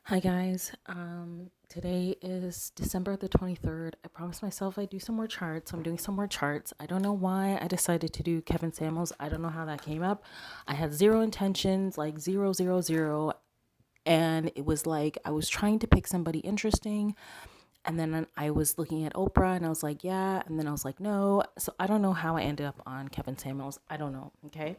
Hi guys. Today is December the 23rd. I promised myself I'd do some more charts. I'm doing some more charts. I don't know why I decided to do Kevin Samuels. I don't know how that came up. I had zero intentions, like zero, zero, zero. And it was like I was trying to pick somebody interesting. And then I was looking at Oprah and I was like, yeah. And then I was like, no. So I don't know how I ended up on Kevin Samuels. I don't know. Okay.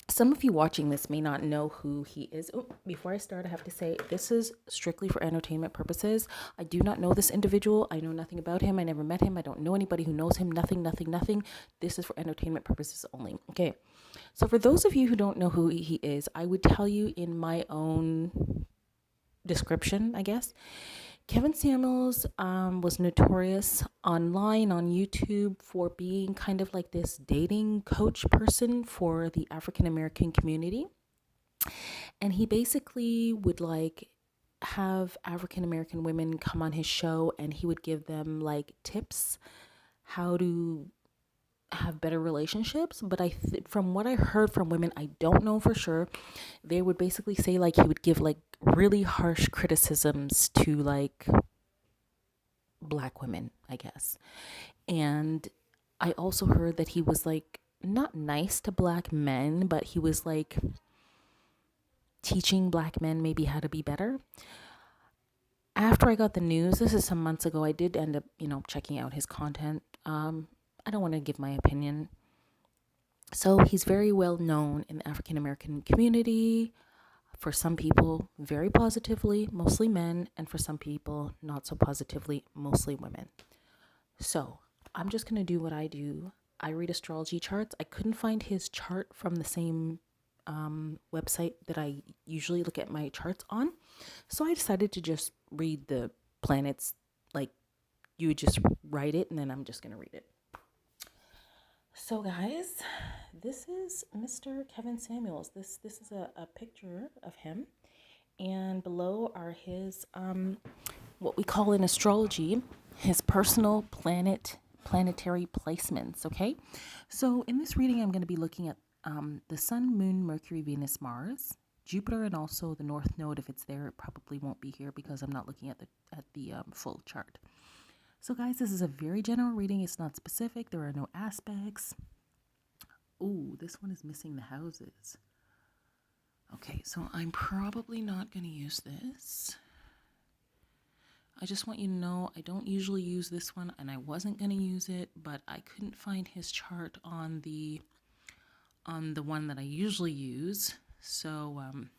Some of you watching this may not know who he is. Oh, before I start, I have to say this is strictly for entertainment purposes. I do not know this individual. I know nothing about him. I never met him. I don't know anybody who knows him. Nothing, nothing, nothing. This is for entertainment purposes only. Okay. So, for those of you who don't know who he is, I would tell you in my own description, I guess. Kevin Samuels was notorious online on YouTube for being kind of like this dating coach person for the African American community. And he basically would like have African American women come on his show and he would give them like tips how to have better relationships. But from what I heard from women, I don't know for sure, they would basically say like he would give like really harsh criticisms to like black women, I guess. And I also heard that he was like not nice to black men, but he was like teaching black men maybe how to be better. After I got the news, this is some months ago, I did end up, checking out his content. I don't want to give my opinion. So he's very well known in the African American community. For some people, very positively, mostly men, and for some people, not so positively, mostly women. So I'm just going to do what I do. I read astrology charts. I couldn't find his chart from the same website that I usually look at my charts on. So I decided to just read the planets like you would just write it, and then I'm just going to read it. So, guys, this is Mr. Kevin Samuels. This is a picture of him, and below are his what we call in astrology his personal planetary placements. Okay, so in this reading, I'm going to be looking at the Sun, Moon, Mercury, Venus, Mars, Jupiter, and also the North Node. If it's there, it probably won't be here because I'm not looking at the full chart. So, guys, this is a very general reading. It's not specific. There are no aspects. Ooh, this one is missing the houses. Okay, so I'm probably not going to use this. I just want you to know I don't usually use this one, and I wasn't going to use it, but I couldn't find his chart on the one that I usually use. So I'm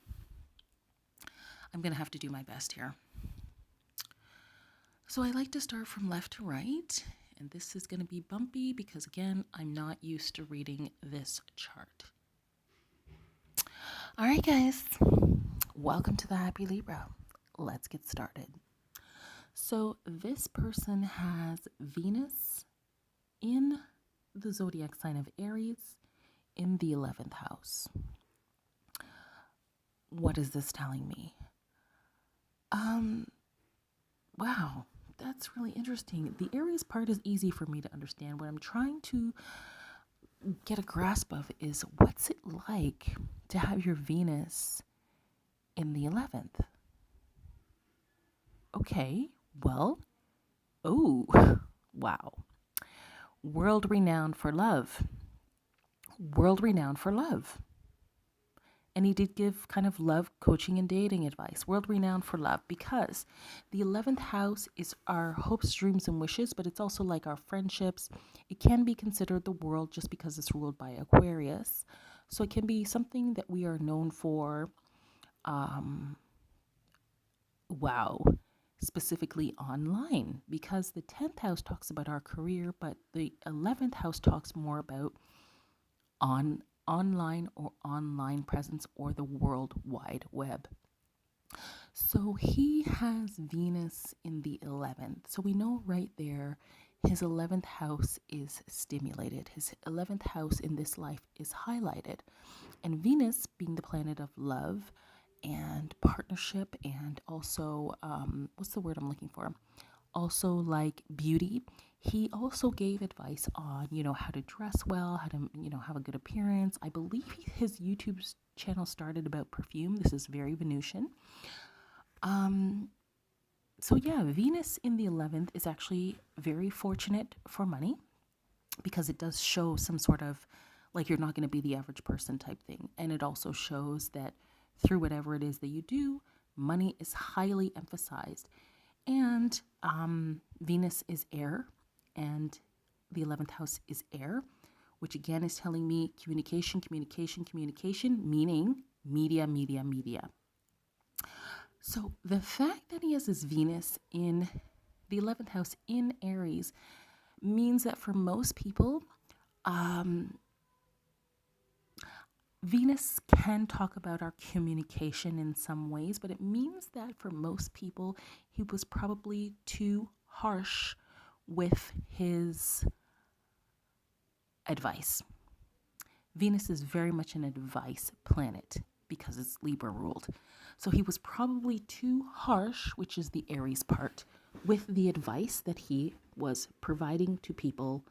going to have to do my best here. So I like to start from left to right, and this is going to be bumpy because, again, I'm not used to reading this chart. All right, guys, welcome to the Happy Libra. Let's get started. So this person has Venus in the zodiac sign of Aries in the 11th house. What is this telling me? Wow, that's really interesting. The Aries part is easy for me to understand. What I'm trying to get a grasp of is what's it like to have your Venus in the 11th? Okay, well, oh, wow. World renowned for love. World renowned for love. And he did give kind of love coaching and dating advice. World renowned for love because the 11th house is our hopes, dreams, and wishes, but it's also like our friendships. It can be considered the world just because it's ruled by Aquarius. So it can be something that we are known for. Wow. Specifically online because the 10th house talks about our career, but the 11th house talks more about online or online presence or the World Wide Web. So he has Venus in the 11th. So we know right there his 11th house is stimulated. His 11th house in this life is highlighted. And Venus, being the planet of love and partnership, and also, what's the word I'm looking for? Also, like beauty. He also gave advice on, how to dress well, how to, have a good appearance. I believe his YouTube channel started about perfume. This is very Venusian. So yeah, Venus in the 11th is actually very fortunate for money because it does show some sort of like you're not going to be the average person type thing. And it also shows that through whatever it is that you do, money is highly emphasized. And Venus is air, and the 11th house is air, which again is telling me communication, communication, communication, meaning media, media, media. So the fact that he has his Venus in the 11th house in Aries means that for most people, Venus can talk about our communication in some ways, but it means that for most people, he was probably too harsh with his advice. Venus is very much an advice planet because it's Libra ruled. So he was probably too harsh, which is the Aries part, with the advice that he was providing to people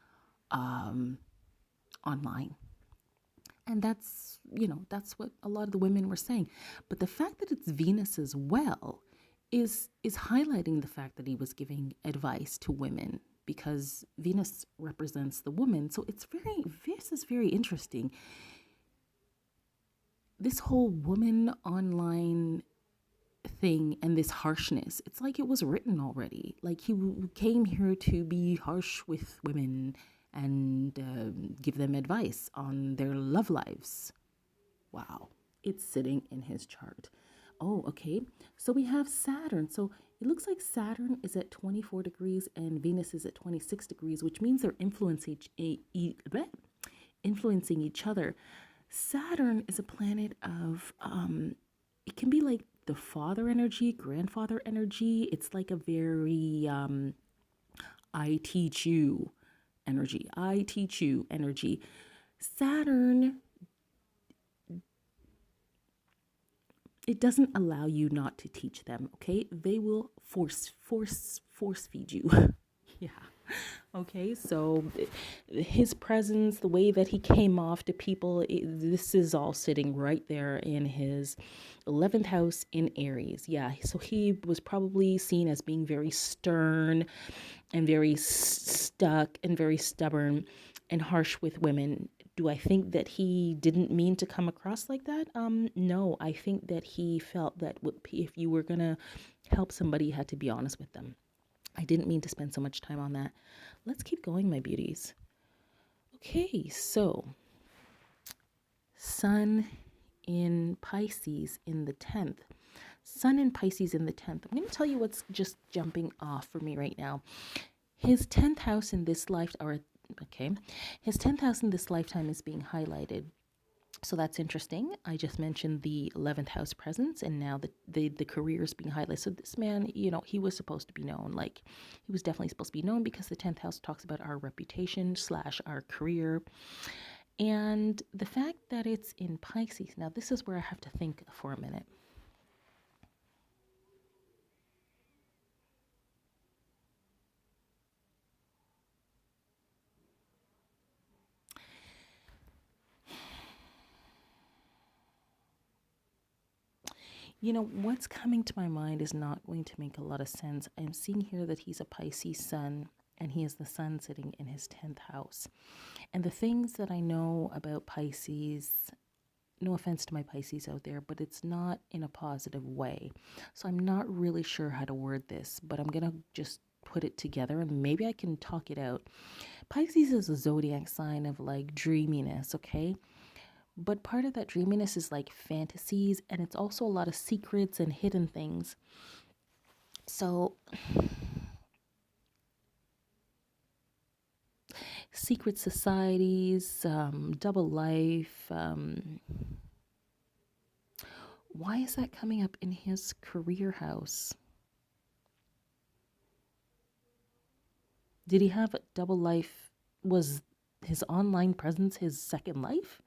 online. And that's, that's what a lot of the women were saying. But the fact that it's Venus as well is highlighting the fact that he was giving advice to women because Venus represents the woman. So this is very interesting. This whole woman online thing and this harshness, it's like it was written already. Like he came here to be harsh with women and give them advice on their love lives. Wow, it's sitting in his chart. Oh, okay. So we have Saturn. So it looks like Saturn is at 24 degrees and Venus is at 26 degrees, which means they're influencing each other. Saturn is a planet of, it can be like the father energy, grandfather energy. It's like a very, I teach you energy. I teach you energy. Saturn, it doesn't allow you not to teach them, okay? They will force feed you. Yeah. Okay, so his presence, the way that he came off to people, this is all sitting right there in his 11th house in Aries. Yeah, so he was probably seen as being very stern and very stuck and very stubborn and harsh with women. Do I think that he didn't mean to come across like that? No, I think that he felt that if you were going to help somebody, you had to be honest with them. I didn't mean to spend so much time on that. Let's keep going, my beauties. Okay, so Sun in Pisces in the 10th. Sun in Pisces in the 10th. I'm going to tell you what's just jumping off for me right now. His 10th house in this his 10th house in this lifetime is being highlighted. So that's interesting. I just mentioned the 11th house presence, and now the career is being highlighted. So this man, he was supposed to be known. Like, he was definitely supposed to be known because the 10th house talks about our reputation / our career. And the fact that it's in Pisces, now this is where I have to think for a minute. What's coming to my mind is not going to make a lot of sense. I'm seeing here that he's a Pisces sun and he is the sun sitting in his 10th house. And the things that I know about Pisces, no offense to my Pisces out there, but it's not in a positive way. So I'm not really sure how to word this, but I'm going to just put it together and maybe I can talk it out. Pisces is a zodiac sign of like dreaminess, okay? But part of that dreaminess is like fantasies, and it's also a lot of secrets and hidden things. So, secret societies, double life. Why is that coming up in his career house? Did he have a double life? Was his online presence his second life?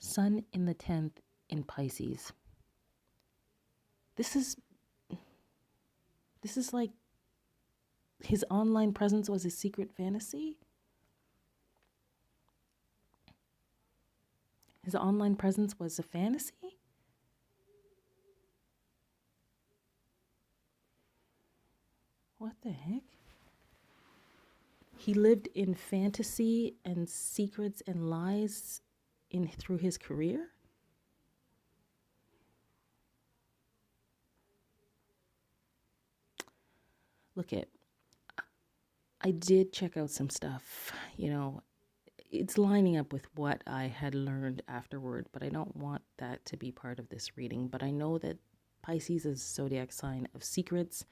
Sun in the 10th in Pisces. This is like his online presence was his secret fantasy. His online presence was a fantasy? What the heck? He lived in fantasy and secrets and lies in through his career? Look at, I did check out some stuff, it's lining up with what I had learned afterward, but I don't want that to be part of this reading. But I know that Pisces is a zodiac sign of secrets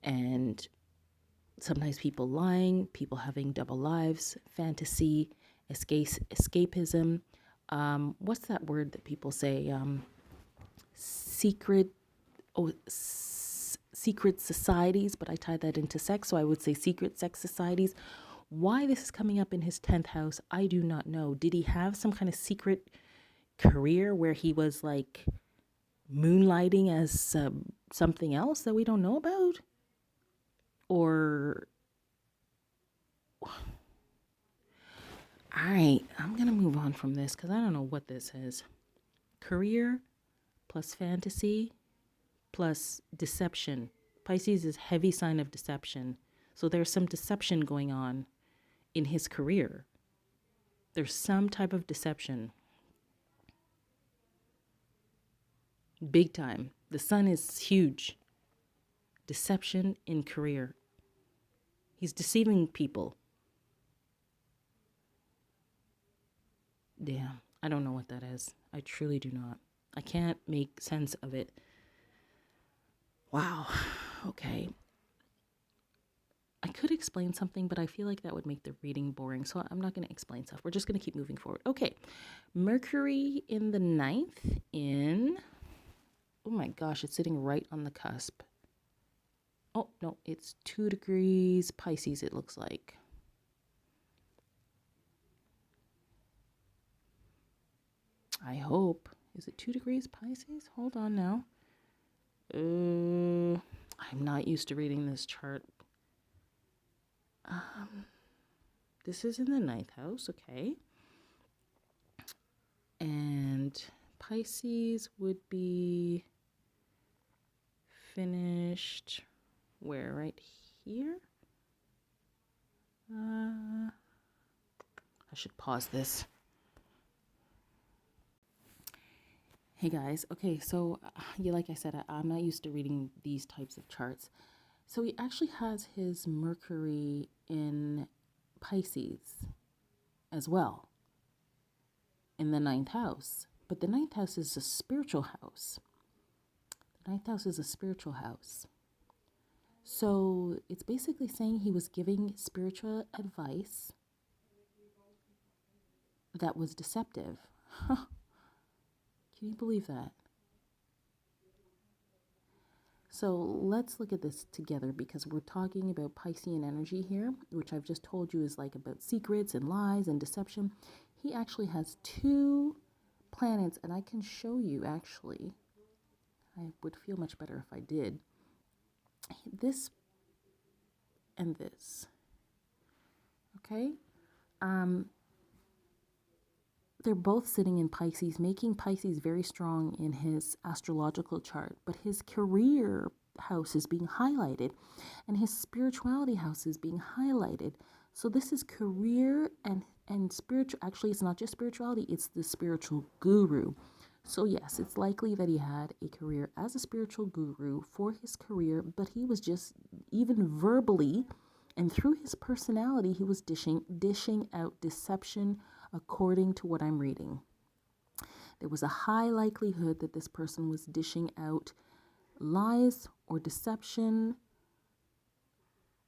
and sometimes people lying, people having double lives, fantasy, escapism. What's that word that people say? Secret, secret societies, but I tie that into sex, so I would say secret sex societies. Why this is coming up in his 10th house, I do not know. Did he have some kind of secret career where he was like moonlighting as something else that we don't know about? Or, all right, I'm going to move on from this because I don't know what this is. Career plus fantasy plus deception. Pisces is heavy sign of deception. So there's some deception going on in his career. There's some type of deception. Big time. The sun is huge. Deception in career. He's deceiving people. Damn. I don't know what that is. I truly do not. I can't make sense of it. Wow. Okay. I could explain something, but I feel like that would make the reading boring. So I'm not going to explain stuff. We're just going to keep moving forward. Okay. Mercury in the 9th in... Oh my gosh, it's sitting right on the cusp. Oh, no, it's 2 degrees Pisces, it looks like. I hope. Is it 2 degrees Pisces? Hold on now. I'm not used to reading this chart. This is in the 9th house, okay. And Pisces would be finished where? Right here? I should pause this. Hey guys, okay, so yeah, like I said, I'm not used to reading these types of charts. So he actually has his Mercury in Pisces as well in the 9th house. But the 9th house is a spiritual house. The 9th house is a spiritual house. So it's basically saying he was giving spiritual advice that was deceptive. Can you believe that? So let's look at this together because we're talking about Piscean energy here, which I've just told you is like about secrets and lies and deception. He actually has 2 planets, and I can show you actually. I would feel much better if I did. This and this. Okay? They're both sitting in Pisces, making Pisces very strong in his astrological chart, but his career house is being highlighted and his spirituality house is being highlighted. So this is career and spiritual. Actually, it's not just spirituality, it's the spiritual guru. So yes, it's likely that he had a career as a spiritual guru for his career, but he was just, even verbally and through his personality, he was dishing out deception according to what I'm reading. There was a high likelihood that this person was dishing out lies or deception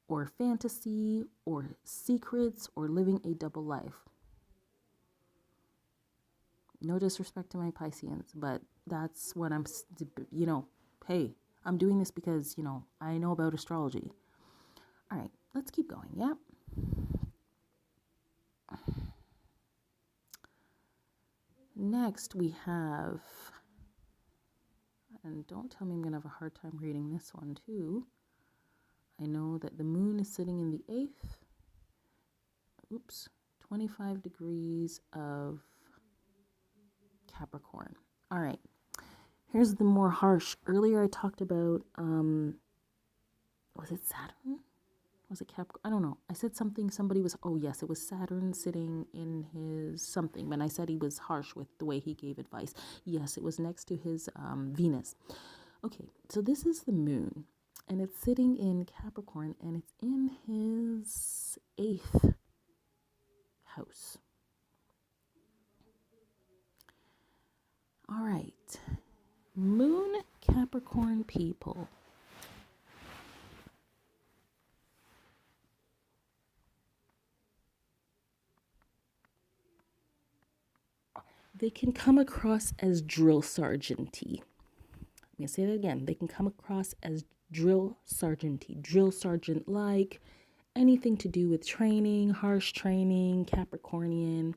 or fantasy or secrets or living a double life. No disrespect to my Pisceans, but that's what I'm, hey, I'm doing this because, I know about astrology. All right, let's keep going, yeah? Next, we have, and don't tell me I'm going to have a hard time reading this one too. I know that the moon is sitting in the 8th. 25 degrees of Capricorn. All right. Here's the more harsh. Earlier I talked about, was it Saturn? Was it Capricorn? I don't know. I said something, somebody was, oh yes, it was Saturn sitting in his something. When I said he was harsh with the way he gave advice. Yes, it was next to his Venus. Okay, so this is the moon. And it's sitting in Capricorn, and it's in his 8th house. All right. Moon Capricorn people. They can come across as drill sergeanty. I'm going to say that again. They can come across as drill sergeanty. Drill sergeant like, anything to do with training, harsh training, Capricornian.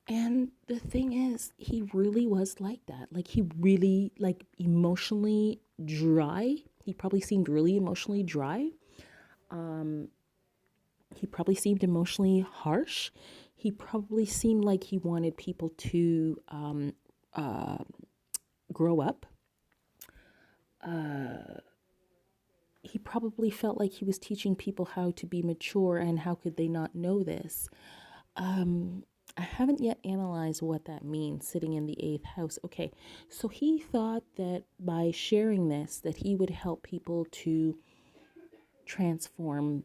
And the thing is, he really was like that. Like, he really, like, emotionally dry. He probably seemed really emotionally dry. He probably seemed emotionally harsh. He probably seemed like he wanted people to grow up. He probably felt like he was teaching people how to be mature, and how could they not know this? I haven't yet analyzed what that means, sitting in the 8th house. Okay, so he thought that by sharing this, that he would help people to transform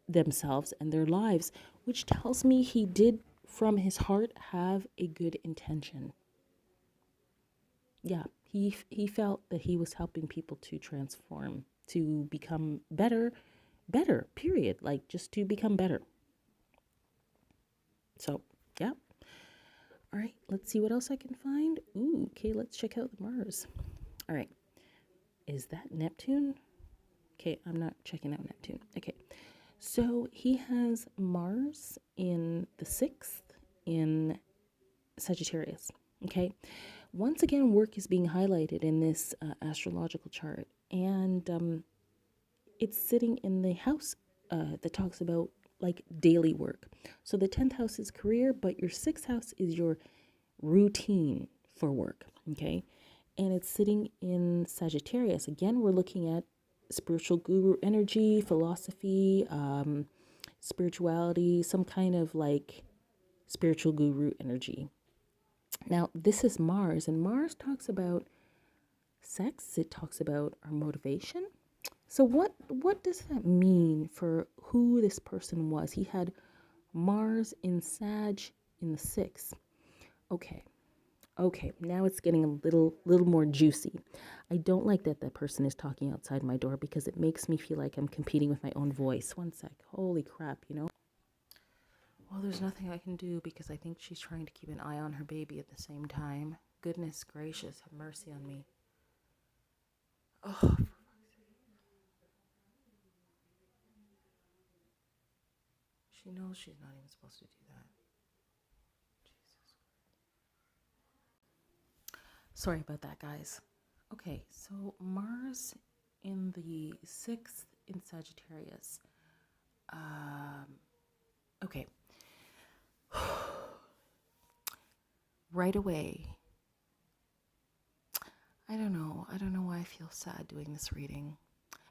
themselves and their lives, which tells me he did from his heart have a good intention. Yeah, he felt that he was helping people to transform, to become better, period, like just to become better. So, yeah. All right, let's see what else I can find. Ooh, okay, let's check out the Mars. All right, is that Neptune? Okay, I'm not checking out Neptune. Okay, so he has Mars in the 6th in Sagittarius. Okay, once again, work is being highlighted in this astrological chart, and it's sitting in the house that talks about like daily work. So the 10th house is career, but your 6th house is your routine for work. Okay, and it's sitting in Sagittarius. Again, we're looking at spiritual guru energy, philosophy, spirituality, some kind of like spiritual guru energy. Now, this is Mars, and Mars talks about sex. It talks about our motivation. So what does that mean for who this person was? He had Mars in Sag in the 6th. Okay, now it's getting a little more juicy. I don't like that person is talking outside my door, because it makes me feel like I'm competing with my own voice. One sec. Holy crap, you know? Well, there's nothing I can do, because I think she's trying to keep an eye on her baby at the same time. Goodness gracious, have mercy on me. Oh, she knows she's not even supposed to do that. Jesus. Sorry about that, guys. Okay, so Mars in the 6th in Sagittarius. Okay. Right away. I don't know. I don't know why I feel sad doing this reading.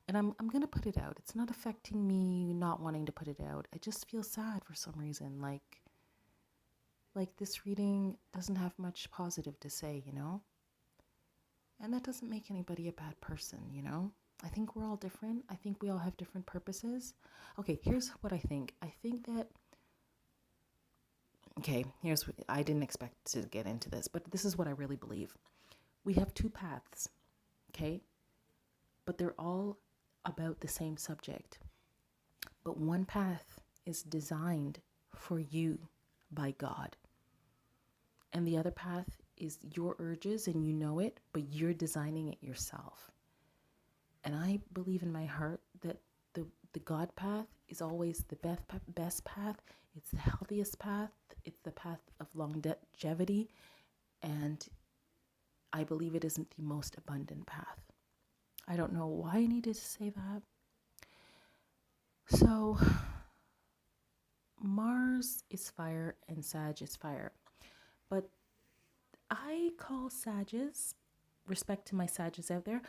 And I'm going to put it out. It's not affecting me not wanting to put it out. I just feel sad for some reason. Like this reading doesn't have much positive to say, you know? And that doesn't make anybody a bad person, you know? I think we're all different. I think we all have different purposes. Okay, here's what I think. I think that, okay, I didn't expect to get into this, but this is what I really believe. We have 2 paths, okay? But they're all about the same subject. But one path is designed for you by God. And the other path is your urges, and you know it, but you're designing it yourself. And I believe in my heart that the God path is always the best path. It's the healthiest path. It's the path of longevity. And I believe it isn't the most abundant path. I don't know why I needed to say that. So Mars is fire and Sag is fire. But I call Sages, respect to my Sages out there,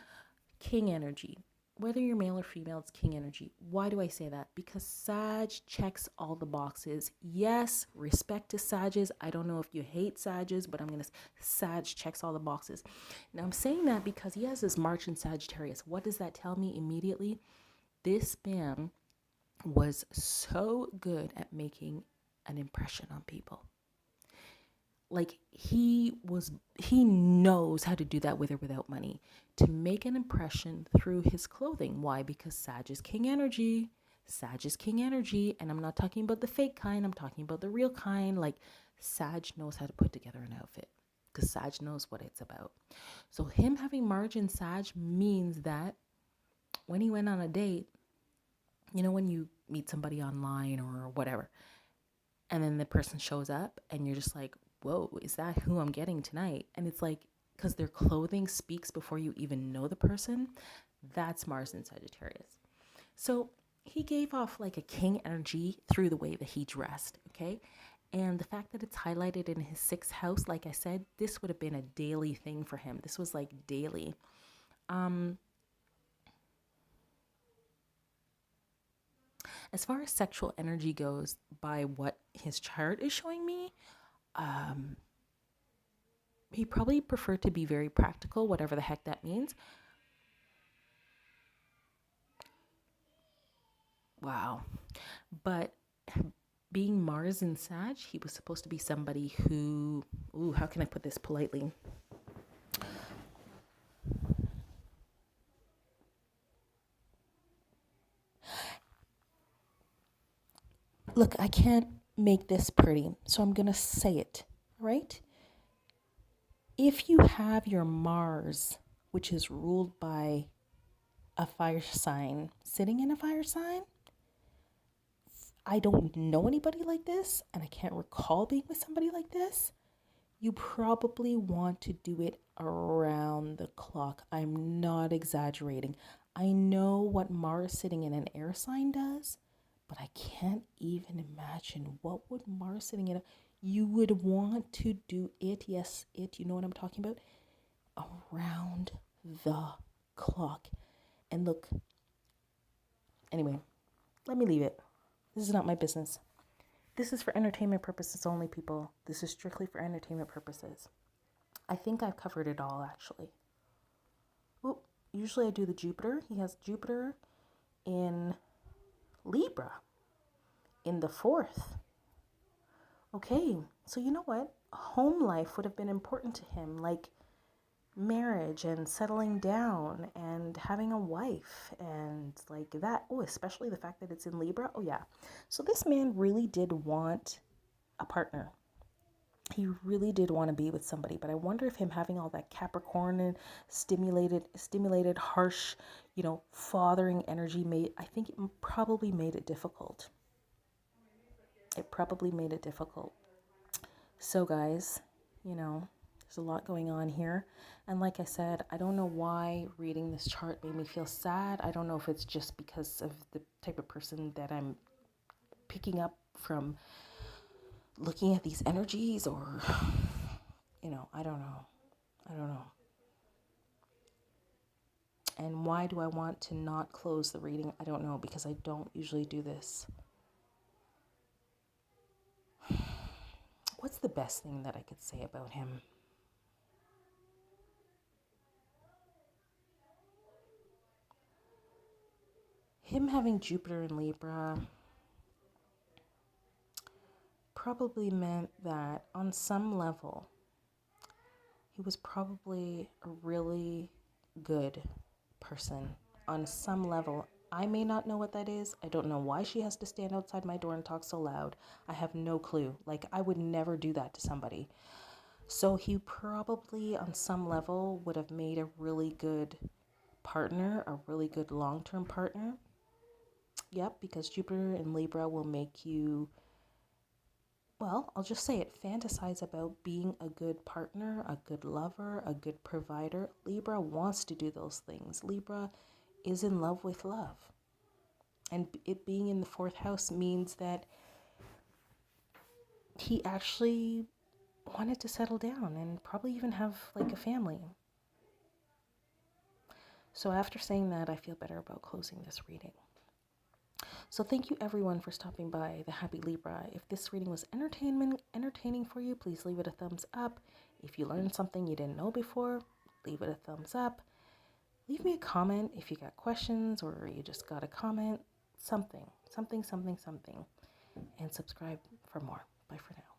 king energy. Whether you're male or female, it's king energy. Why do I say that? Because Sag checks all the boxes. Yes, respect to Sages. I don't know if you hate Sages, but I'm going to Sag checks all the boxes. Now I'm saying that because he has this March in Sagittarius. What does that tell me immediately? This man was so good at making an impression on people. Like he knows how to do that with or without money, to make an impression through his clothing. Why? Because Sag is king energy. Sag is king energy, and I'm not talking about the fake kind, I'm talking about the real kind. Like, Sag knows how to put together an outfit because Sag knows what it's about. So him having March in Sag means that when he went on a date, you know, when you meet somebody online or whatever, and then the person shows up and you're just like, whoa, is that who I'm getting tonight? And it's like, because their clothing speaks before you even know the person. That's Mars in Sagittarius. So he gave off like a king energy through the way that he dressed, okay? And the fact that it's highlighted in his sixth house, like I said, this would have been a daily thing for him. This was like daily. As far as sexual energy goes, by what his chart is showing me, he probably preferred to be very practical, whatever the heck that means. Wow. But being Mars in Sag, he was supposed to be somebody who, ooh, how can I put this politely? Look, I can't make this pretty, so I'm going to say it, right? If you have your Mars, which is ruled by a fire sign, sitting in a fire sign, I don't know anybody like this, and I can't recall being with somebody like this. You probably want to do it around the clock. I'm not exaggerating. I know what Mars sitting in an air sign does, but I can't even imagine what would Mars sitting in a, you would want to do it, yes, it, you know what I'm talking about, around the clock. And look, anyway, let me leave it. This is not my business. This is for entertainment purposes only, people. This is strictly for entertainment purposes. I think I've covered it all, actually. Well, usually I do the Jupiter. He has Jupiter in Libra in the fourth. Okay, so you know what? Home life would have been important to him, like marriage and settling down and having a wife and like that. Oh, especially the fact that it's in Libra. Oh, yeah. So this man really did want a partner. He really did want to be with somebody, but I wonder if him having all that Capricorn and stimulated, harsh, fathering energy I think it probably made it difficult. It probably made it difficult. So, guys, there's a lot going on here. And like I said, I don't know why reading this chart made me feel sad. I don't know if it's just because of the type of person that I'm picking up from looking at these energies, or, I don't know. I don't know. And why do I want to not close the reading? I don't know, because I don't usually do this. What's the best thing that I could say about him? Him having Jupiter in Libra probably meant that on some level, he was probably a really good person. On some level, I may not know what that is. I don't know why she has to stand outside my door and talk so loud. I have no clue. Like, I would never do that to somebody. So he probably, on some level, would have made a really good partner, a really good long-term partner. Yep, because Jupiter in Libra will make you, well, I'll just say it, fantasize about being a good partner, a good lover, a good provider. Libra wants to do those things. Libra is in love with love. And it being in the fourth house means that he actually wanted to settle down and probably even have like a family. So after saying that, I feel better about closing this reading. So thank you everyone for stopping by the Happy Libra. If this reading was entertaining for you, please leave it a thumbs up. If you learned something you didn't know before, leave it a thumbs up. Leave me a comment if you got questions or you just got a comment. Something. And subscribe for more. Bye for now.